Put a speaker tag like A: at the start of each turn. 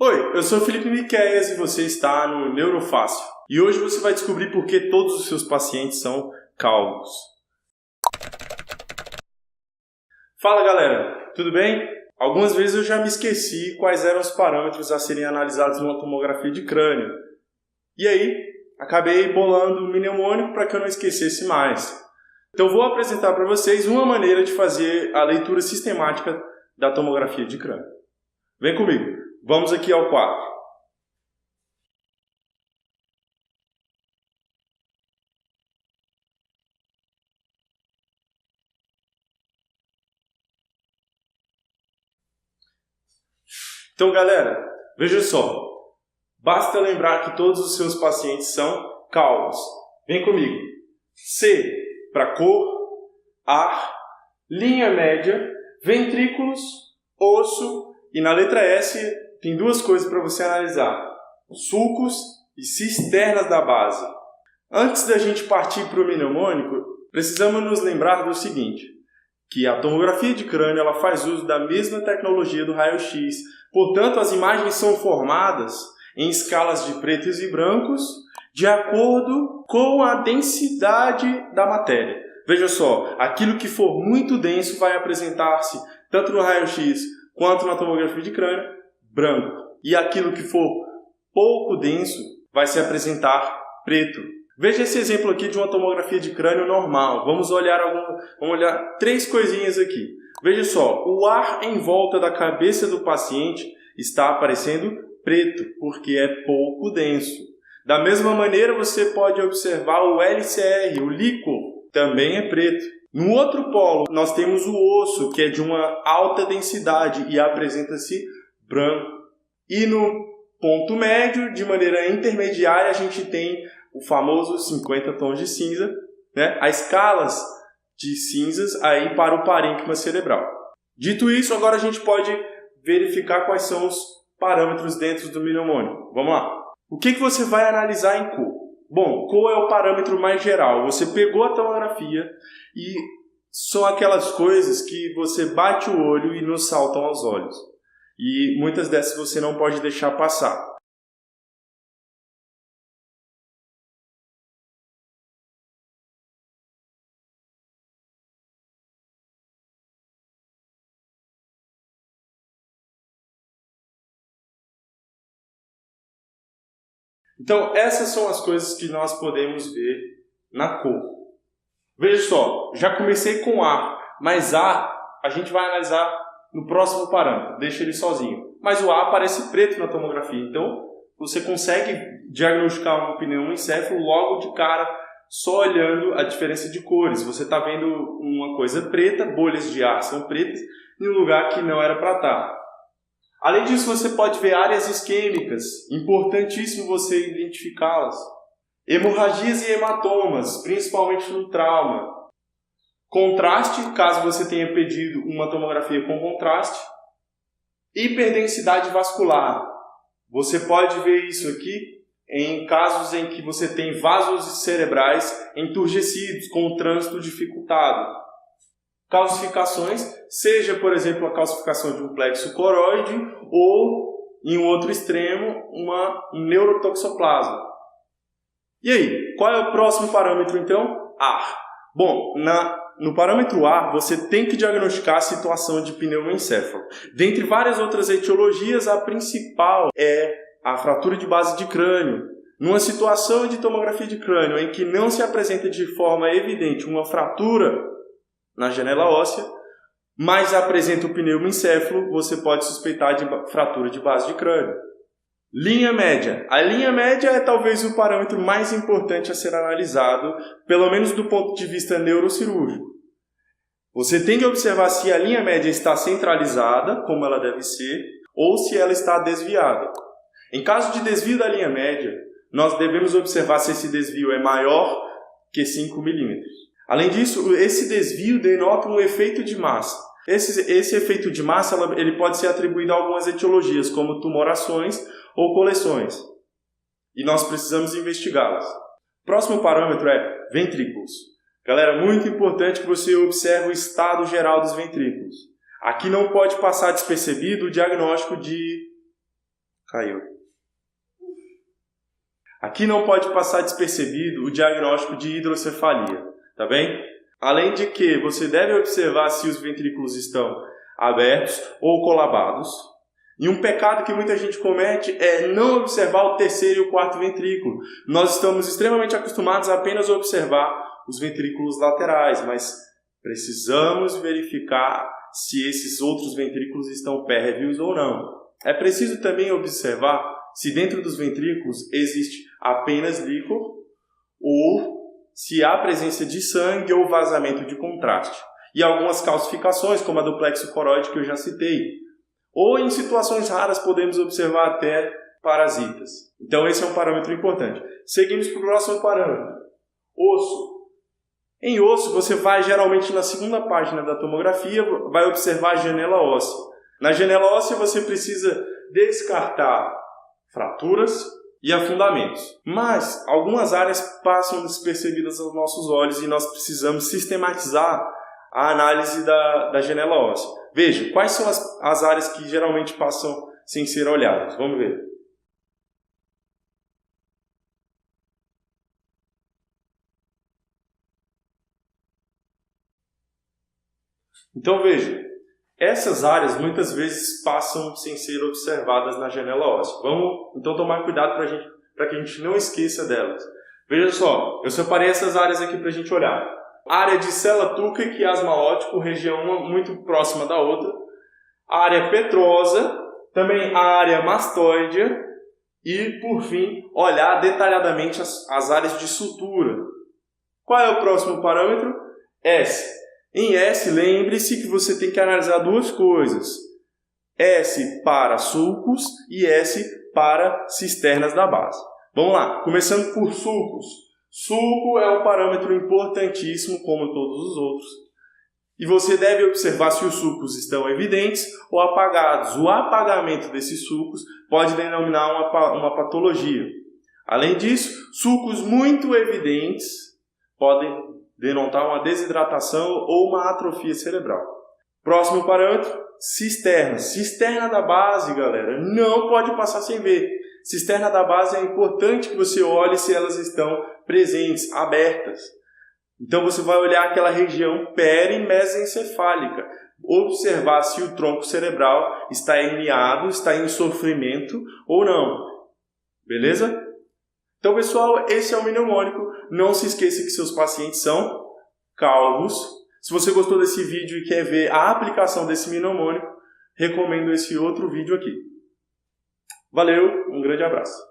A: Oi, eu sou Felipe Miqueias e você está no Neurofácil. E hoje você vai descobrir por que todos os seus pacientes são calvos. Fala galera, tudo bem? Algumas vezes eu já me esqueci quais eram os parâmetros a serem analisados numa tomografia de crânio. E aí, acabei bolando um mnemônico para que eu não esquecesse mais. Então vou apresentar para vocês uma maneira de fazer a leitura sistemática da tomografia de crânio. Vem comigo, vamos aqui ao quadro. Então galera, veja só, basta lembrar que todos os seus pacientes são calvos. Vem comigo. C para cor, ar, linha média, ventrículos, osso e na letra S tem duas coisas para você analisar: sulcos e cisternas da base. Antes da gente partir para o mnemônico, precisamos nos lembrar do seguinte, que a tomografia de crânio ela faz uso da mesma tecnologia do raio-x. Portanto, as imagens são formadas em escalas de pretos e brancos de acordo com a densidade da matéria. Veja só, aquilo que for muito denso vai apresentar-se tanto no raio-x quanto na tomografia de crânio branco. E aquilo que for pouco denso vai se apresentar preto. Veja esse exemplo aqui de uma tomografia de crânio normal. Vamos olhar três coisinhas aqui. Veja só, o ar em volta da cabeça do paciente está aparecendo preto, porque é pouco denso. Da mesma maneira, você pode observar o LCR, o líquor, também é preto. No outro polo, nós temos o osso, que é de uma alta densidade e apresenta-se branco. E no ponto médio, de maneira intermediária, a gente tem o famoso 50 tons de cinza, né? As escalas de cinzas aí para o parênquima cerebral. Dito isso, agora a gente pode verificar quais são os parâmetros dentro do mnemônico. Vamos lá. O que você vai analisar em cor? Bom, cor é o parâmetro mais geral. Você pegou a tomografia e são aquelas coisas que você bate o olho e nos saltam aos olhos. E muitas dessas você não pode deixar passar. Então, essas são as coisas que nós podemos ver na cor. Veja só, já comecei com ar, mas ar a gente vai analisar no próximo parâmetro, deixa ele sozinho. Mas o ar aparece preto na tomografia, então você consegue diagnosticar um pneumoencéfalo logo de cara, só olhando a diferença de cores. Você está vendo uma coisa preta, bolhas de ar são pretas, em um lugar que não era para estar. Além disso, você pode ver áreas isquêmicas, importantíssimo você identificá-las. Hemorragias e hematomas, principalmente no trauma. Contraste, caso você tenha pedido uma tomografia com contraste. Hiperdensidade vascular. Você pode ver isso aqui em casos em que você tem vasos cerebrais enturgecidos, com o trânsito dificultado. Calcificações, seja, por exemplo, a calcificação de um plexo coroide ou, em um outro extremo, um neurotoxoplasma. E aí, qual é o próximo parâmetro, então? Ar. Bom, no parâmetro ar, você tem que diagnosticar a situação de pneumoencéfalo. Dentre várias outras etiologias, a principal é a fratura de base de crânio. Numa situação de tomografia de crânio em que não se apresenta de forma evidente uma fratura na janela óssea, mas apresenta o pneumoencéfalo, você pode suspeitar de fratura de base de crânio. Linha média. A linha média é talvez o parâmetro mais importante a ser analisado, pelo menos do ponto de vista neurocirúrgico. Você tem que observar se a linha média está centralizada, como ela deve ser, ou se ela está desviada. Em caso de desvio da linha média, nós devemos observar se esse desvio é maior que 5 milímetros. Além disso, esse desvio denota um efeito de massa. Esse efeito de massa ele pode ser atribuído a algumas etiologias, como tumorações ou coleções. E nós precisamos investigá-las. Próximo parâmetro é ventrículos. Galera, muito importante que você observe o estado geral dos ventrículos. Aqui não pode passar despercebido o diagnóstico de Caiu. Aqui não pode passar despercebido o diagnóstico de hidrocefalia, tá bem? Além de que você deve observar se os ventrículos estão abertos ou colabados. E um pecado que muita gente comete é não observar o terceiro e o quarto ventrículo. Nós estamos extremamente acostumados a apenas observar os ventrículos laterais, mas precisamos verificar se esses outros ventrículos estão pérvios ou não. É preciso também observar se dentro dos ventrículos existe apenas líquor ou se há presença de sangue ou vazamento de contraste. E algumas calcificações, como a do plexo coroide que eu já citei. Ou em situações raras podemos observar até parasitas. Então esse é um parâmetro importante. Seguimos para o próximo parâmetro. Osso. Em osso você vai geralmente na segunda página da tomografia, vai observar a janela óssea. Na janela óssea você precisa descartar fraturas e afundamentos. Mas algumas áreas passam despercebidas aos nossos olhos e nós precisamos sistematizar a análise da janela óssea. Veja, quais são as áreas que geralmente passam sem ser olhadas? Vamos ver. Então veja, essas áreas muitas vezes passam sem ser observadas na janela óssea. Vamos então tomar cuidado para que a gente não esqueça delas. Veja só, eu separei essas áreas aqui para a gente olhar. Área de célula túrquica e quiasma óptico, região uma muito próxima da outra. A área petrosa, também a área mastoidea e, por fim, olhar detalhadamente as áreas de sutura. Qual é o próximo parâmetro? S. Em S, lembre-se que você tem que analisar duas coisas. S para sulcos e S para cisternas da base. Vamos lá, começando por sulcos. Sulco é um parâmetro importantíssimo, como todos os outros. E você deve observar se os sulcos estão evidentes ou apagados. O apagamento desses sulcos pode denominar uma patologia. Além disso, sulcos muito evidentes podem denotar uma desidratação ou uma atrofia cerebral. Próximo parâmetro, cisterna. Cisterna da base, galera, não pode passar sem ver. Cisterna da base é importante que você olhe se elas estão presentes, abertas. Então você vai olhar aquela região perimesencefálica, observar se o tronco cerebral está herniado, está em sofrimento ou não. Beleza? Então, pessoal, esse é o mnemônico. Não se esqueça que seus pacientes são calvos. Se você gostou desse vídeo e quer ver a aplicação desse mnemônico, recomendo esse outro vídeo aqui. Valeu, um grande abraço.